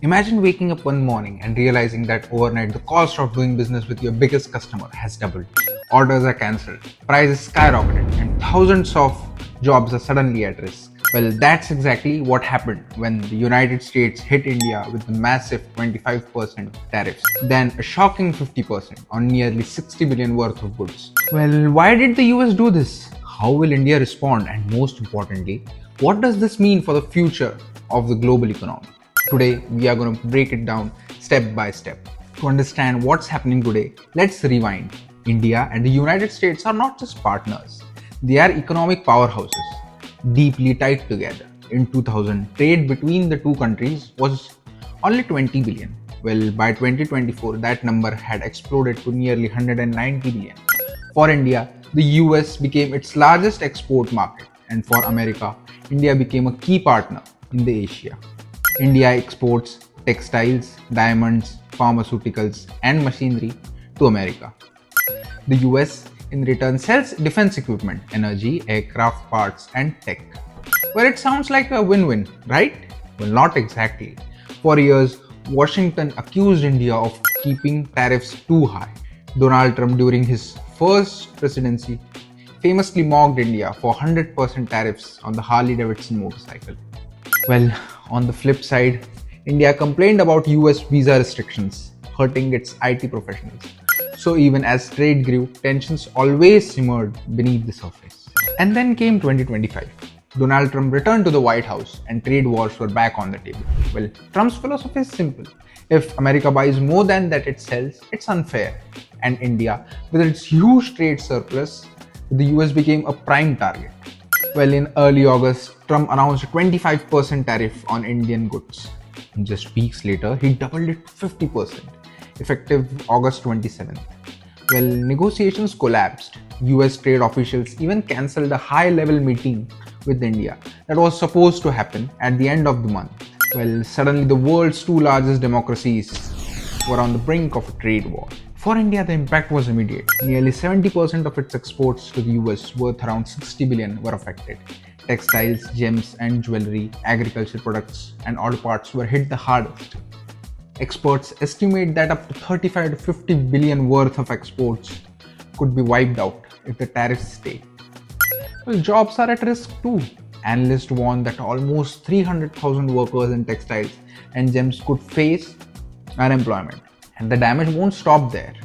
Imagine waking up one morning and realizing that overnight the cost of doing business with your biggest customer has doubled. Orders are cancelled, prices skyrocketed, and thousands of jobs are suddenly at risk. Well, that's exactly what happened when the United States hit India with the massive 25% tariffs, then a shocking 50% on nearly 60 billion worth of goods. Well, why did the US do this? How will India respond? And most importantly, what does this mean for the future of the global economy? Today, we are going to break it down step by step. To understand what's happening today, let's rewind. India and the United States are not just partners, they are economic powerhouses, deeply tied together. In 2000, trade between the two countries was only 20 billion. Well, by 2024, that number had exploded to nearly 190 billion. For India, the US became its largest export market, and for America, India became a key partner in the Asia. India exports textiles, diamonds, pharmaceuticals, and machinery to America. The US, in return, sells defense equipment, energy, aircraft parts, and tech. Well, it sounds like a win win, right? Well, not exactly. For years, Washington accused India of keeping tariffs too high. Donald Trump, during his first presidency, famously mocked India for 100% tariffs on the Harley Davidson motorcycle. Well, on the flip side, India complained about US visa restrictions, hurting its IT professionals. So even as trade grew, tensions always simmered beneath the surface. And then came 2025. Donald Trump returned to the White House and trade wars were back on the table. Well, Trump's philosophy is simple. If America buys more than that it sells, it's unfair. And India, with its huge trade surplus, the US became a prime target. Well, in early August, Trump announced a 25% tariff on Indian goods. Just weeks later, he doubled it to 50%, effective August 27th. Well, negotiations collapsed. US trade officials even cancelled a high-level meeting with India that was supposed to happen at the end of the month. Well, suddenly the world's two largest democracies were on the brink of a trade war. For India, the impact was immediate. Nearly 70% of its exports to the US, worth around 60 billion, were affected. Textiles, gems and jewelry, agriculture products, and auto parts were hit the hardest. Experts estimate that up to 35 to 50 billion worth of exports could be wiped out if the tariffs stay. Well, jobs are at risk too. Analysts warn that almost 300,000 workers in textiles and gems could face unemployment. And the damage won't stop there.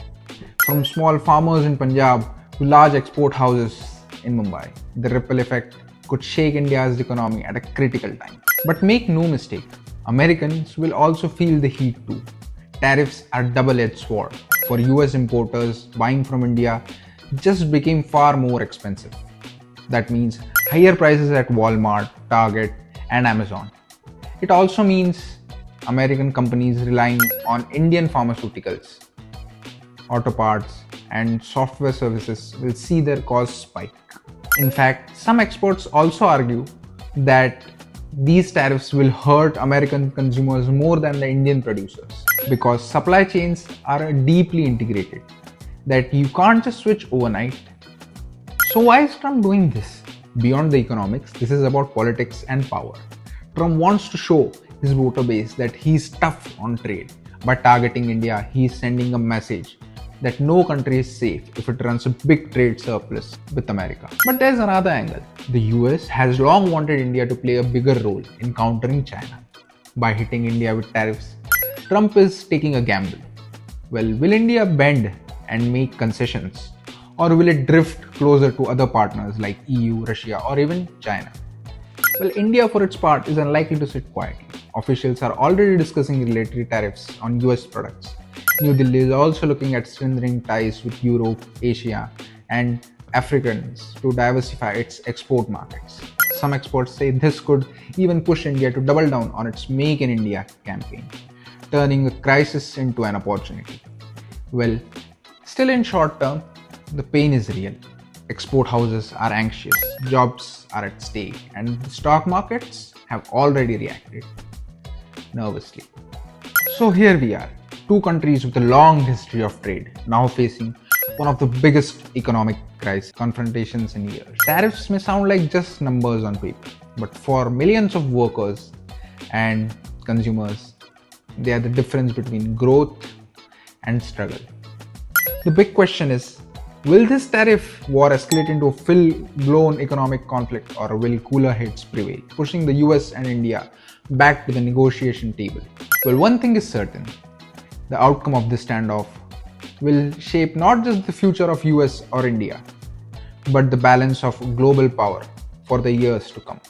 From small farmers in Punjab to large export houses in Mumbai, the ripple effect could shake India's economy at a critical time. But make no mistake, Americans will also feel the heat too. Tariffs are double-edged sword. For US importers, buying from India just became far more expensive. That means higher prices at Walmart, Target, and Amazon. It also means American companies relying on Indian pharmaceuticals, auto parts, and software services will see their costs spike. In fact, some experts also argue that these tariffs will hurt American consumers more than the Indian producers because supply chains are deeply integrated that you can't just switch overnight. So why is Trump doing this? Beyond the economics, this is about politics and power. Trump wants to show his voter base that he's tough on trade. By targeting India, he's sending a message that no country is safe if it runs a big trade surplus with America. But there's another angle. The US has long wanted India to play a bigger role in countering China. By hitting India with tariffs, Trump is taking a gamble. Well, will India bend and make concessions? Or will it drift closer to other partners like EU, Russia, or even China? Well, India, for its part, is unlikely to sit quietly. Officials are already discussing regulatory tariffs on US products. New Delhi is also looking at strengthening ties with Europe, Asia, and Africans to diversify its export markets. Some experts say this could even push India to double down on its Make in India campaign, turning a crisis into an opportunity. Well, still in short term, the pain is real. Export houses are anxious, jobs are at stake, and the stock markets have already reacted nervously. So here we are, two countries with a long history of trade, now facing one of the biggest economic crisis confrontations in years. Tariffs may sound like just numbers on paper, but for millions of workers and consumers, They are the difference between growth and struggle. The big question is, will this tariff war escalate into a full-blown economic conflict, or will cooler heads prevail, pushing the US and India back to the negotiation table? Well, one thing is certain. The outcome of this standoff will shape not just the future of US or India, but the balance of global power for the years to come.